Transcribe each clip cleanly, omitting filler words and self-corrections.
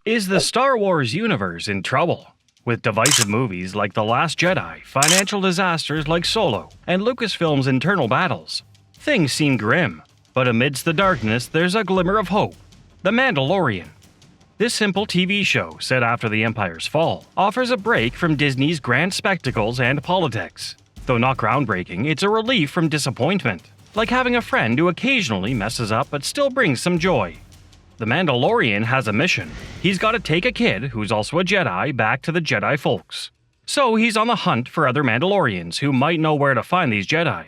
Is the Star Wars universe in trouble? With divisive movies like The Last Jedi, financial disasters like Solo, and Lucasfilm's internal battles, things seem grim, but amidst the darkness there's a glimmer of hope. The Mandalorian. This simple TV show, set after the Empire's fall, offers a break from Disney's grand spectacles and politics. Though not groundbreaking, it's a relief from disappointment, like having a friend who occasionally messes up but still brings some joy. The Mandalorian has a mission. He's got to take a kid, who's also a Jedi, back to the Jedi folks. So he's on the hunt for other Mandalorians who might know where to find these Jedi.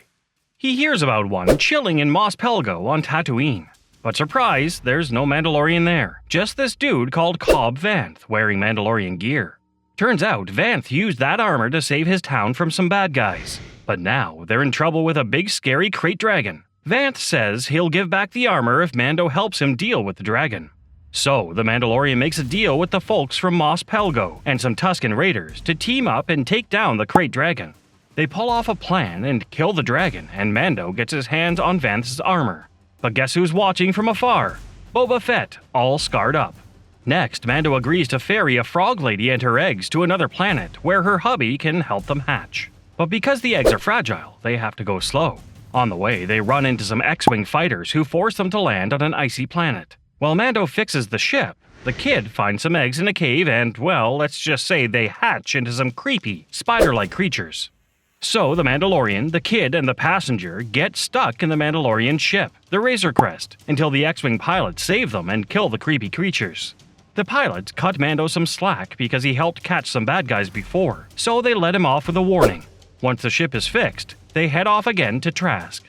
He hears about one chilling in Mos Pelgo on Tatooine. But surprise, there's no Mandalorian there. Just this dude called Cobb Vanth wearing Mandalorian gear. Turns out Vanth used that armor to save his town from some bad guys. But now they're in trouble with a big scary krayt dragon. Vanth says he'll give back the armor if Mando helps him deal with the dragon. So, the Mandalorian makes a deal with the folks from Mos Pelgo and some Tusken raiders to team up and take down the krayt dragon. They pull off a plan and kill the dragon, and Mando gets his hands on Vanth's armor. But guess who's watching from afar? Boba Fett, all scarred up. Next, Mando agrees to ferry a frog lady and her eggs to another planet where her hubby can help them hatch. But because the eggs are fragile, they have to go slow. On the way, they run into some X-Wing fighters who force them to land on an icy planet. While Mando fixes the ship, the kid finds some eggs in a cave and, well, let's just say they hatch into some creepy, spider-like creatures. So the Mandalorian, the kid, and the passenger get stuck in the Mandalorian ship, the Razor Crest, until the X-Wing pilots save them and kill the creepy creatures. The pilots cut Mando some slack because he helped catch some bad guys before, so they let him off with a warning. Once the ship is fixed, they head off again to Trask.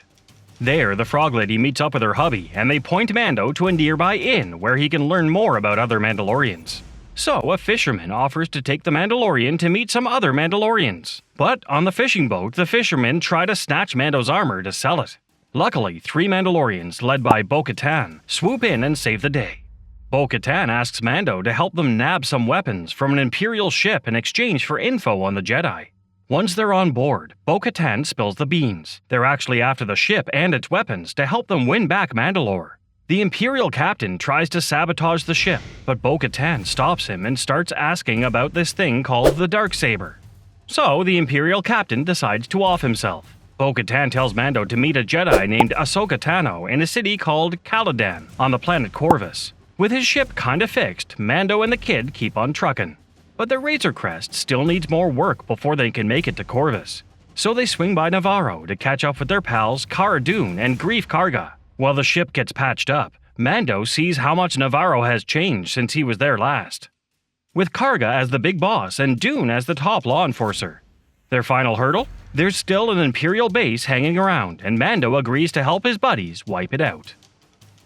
There, the frog lady meets up with her hubby, and they point Mando to a nearby inn where he can learn more about other Mandalorians. So, a fisherman offers to take the Mandalorian to meet some other Mandalorians. But on the fishing boat, the fishermen try to snatch Mando's armor to sell it. Luckily, 3 Mandalorians, led by Bo-Katan, swoop in and save the day. Bo-Katan asks Mando to help them nab some weapons from an Imperial ship in exchange for info on the Jedi. Once they're on board, Bo-Katan spills the beans. They're actually after the ship and its weapons to help them win back Mandalore. The Imperial captain tries to sabotage the ship, but Bo-Katan stops him and starts asking about this thing called the Darksaber. So, the Imperial captain decides to off himself. Bo-Katan tells Mando to meet a Jedi named Ahsoka Tano in a city called Caladan on the planet Corvus. With his ship kinda fixed, Mando and the kid keep on trucking. But the Razor Crest still needs more work before they can make it to Corvus. So they swing by Navarro to catch up with their pals Cara Dune and Greef Karga. While the ship gets patched up, Mando sees how much Navarro has changed since he was there last. With Karga as the big boss and Dune as the top law enforcer. Their final hurdle? There's still an Imperial base hanging around, and Mando agrees to help his buddies wipe it out.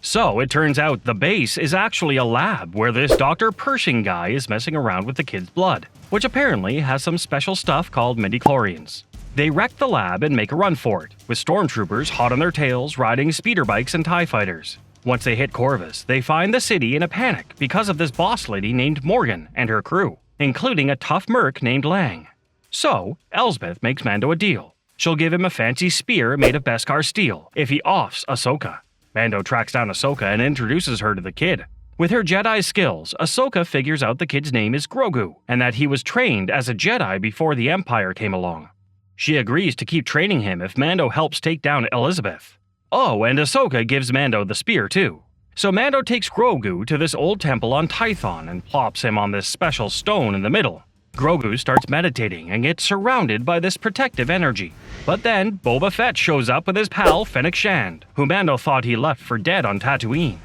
So, it turns out the base is actually a lab where this Dr. Pershing guy is messing around with the kid's blood, which apparently has some special stuff called midichlorians. They wreck the lab and make a run for it, with stormtroopers hot on their tails riding speeder bikes and TIE fighters. Once they hit Corvus, they find the city in a panic because of this boss lady named Morgan and her crew, including a tough merc named Lang. So, Elsbeth makes Mando a deal. She'll give him a fancy spear made of Beskar steel if he offs Ahsoka. Mando tracks down Ahsoka and introduces her to the kid. With her Jedi skills, Ahsoka figures out the kid's name is Grogu, and that he was trained as a Jedi before the Empire came along. She agrees to keep training him if Mando helps take down Elizabeth. Oh, and Ahsoka gives Mando the spear too. So Mando takes Grogu to this old temple on Tython and plops him on this special stone in the middle. Grogu starts meditating and gets surrounded by this protective energy. But then, Boba Fett shows up with his pal Fennec Shand, who Mando thought he left for dead on Tatooine.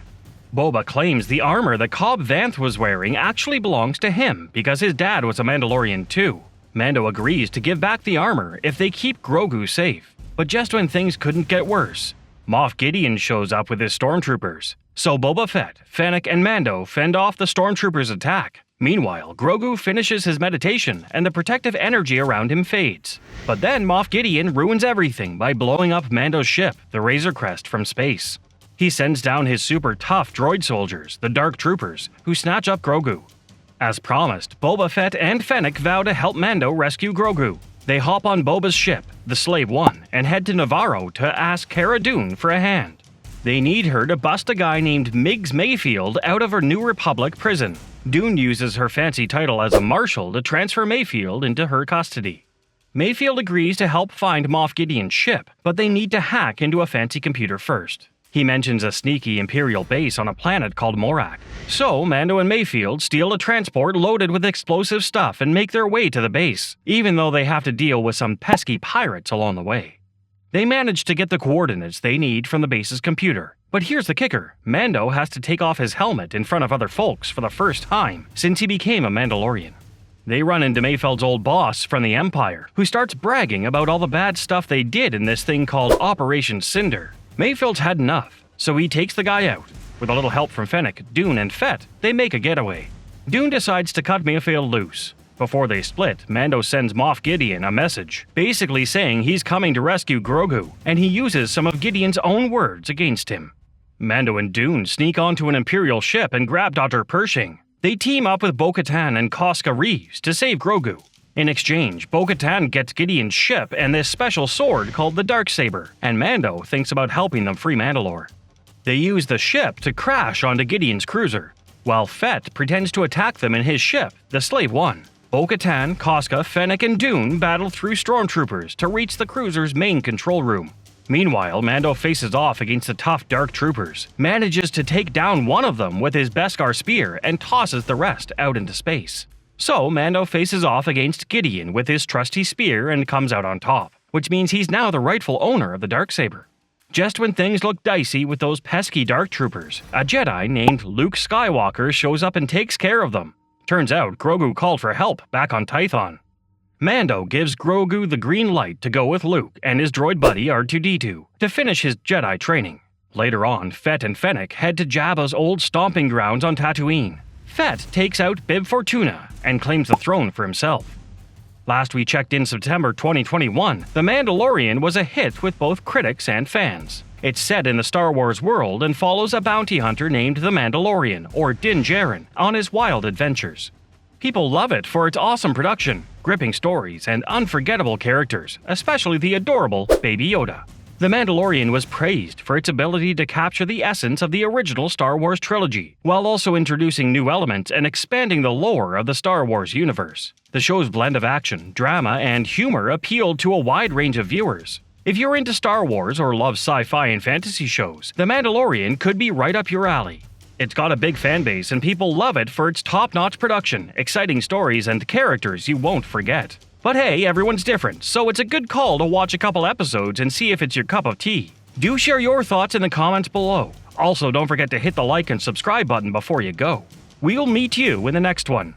Boba claims the armor that Cobb Vanth was wearing actually belongs to him because his dad was a Mandalorian too. Mando agrees to give back the armor if they keep Grogu safe. But just when things couldn't get worse, Moff Gideon shows up with his stormtroopers. So Boba Fett, Fennec, and Mando fend off the stormtroopers' attack. Meanwhile, Grogu finishes his meditation and the protective energy around him fades. But then Moff Gideon ruins everything by blowing up Mando's ship, the Razor Crest, from space. He sends down his super tough droid soldiers, the Dark Troopers, who snatch up Grogu. As promised, Boba Fett and Fennec vow to help Mando rescue Grogu. They hop on Boba's ship, the Slave One, and head to Navarro to ask Cara Dune for a hand. They need her to bust a guy named Miggs Mayfield out of her New Republic prison. Dune uses her fancy title as a marshal to transfer Mayfield into her custody. Mayfield agrees to help find Moff Gideon's ship, but they need to hack into a fancy computer first. He mentions a sneaky Imperial base on a planet called Morak. So, Mando and Mayfield steal a transport loaded with explosive stuff and make their way to the base, even though they have to deal with some pesky pirates along the way. They manage to get the coordinates they need from the base's computer. But here's the kicker. Mando has to take off his helmet in front of other folks for the first time since he became a Mandalorian. They run into Mayfield's old boss from the Empire, who starts bragging about all the bad stuff they did in this thing called Operation Cinder. Mayfield's had enough, so he takes the guy out. With a little help from Fennec, Dune, and Fett, they make a getaway. Dune decides to cut Mayfield loose. Before they split, Mando sends Moff Gideon a message, basically saying he's coming to rescue Grogu, and he uses some of Gideon's own words against him. Mando and Dune sneak onto an Imperial ship and grab Dr. Pershing. They team up with Bo-Katan and Koska Reeves to save Grogu. In exchange, Bo-Katan gets Gideon's ship and this special sword called the Darksaber, and Mando thinks about helping them free Mandalore. They use the ship to crash onto Gideon's cruiser, while Fett pretends to attack them in his ship, the Slave One. Bo-Katan, Koska, Fennec, and Dune battle through stormtroopers to reach the cruiser's main control room. Meanwhile, Mando faces off against the tough Dark Troopers, manages to take down one of them with his Beskar spear, and tosses the rest out into space. So, Mando faces off against Gideon with his trusty spear and comes out on top, which means he's now the rightful owner of the Darksaber. Just when things look dicey with those pesky Dark Troopers, a Jedi named Luke Skywalker shows up and takes care of them. Turns out Grogu called for help back on Tython. Mando gives Grogu the green light to go with Luke and his droid buddy R2-D2 to finish his Jedi training. Later on, Fett and Fennec head to Jabba's old stomping grounds on Tatooine. Fett takes out Bib Fortuna and claims the throne for himself. Last we checked in September 2021, The Mandalorian was a hit with both critics and fans. It's set in the Star Wars world and follows a bounty hunter named the Mandalorian, or Din Djarin, on his wild adventures. People love it for its awesome production, gripping stories, and unforgettable characters, especially the adorable Baby Yoda. The Mandalorian was praised for its ability to capture the essence of the original Star Wars trilogy, while also introducing new elements and expanding the lore of the Star Wars universe. The show's blend of action, drama, and humor appealed to a wide range of viewers. If you're into Star Wars or love sci-fi and fantasy shows, The Mandalorian could be right up your alley. It's got a big fan base and people love it for its top-notch production, exciting stories, and characters you won't forget. But hey, everyone's different, so it's a good call to watch a couple episodes and see if it's your cup of tea. Do share your thoughts in the comments below. Also, don't forget to hit the like and subscribe button before you go. We'll meet you in the next one.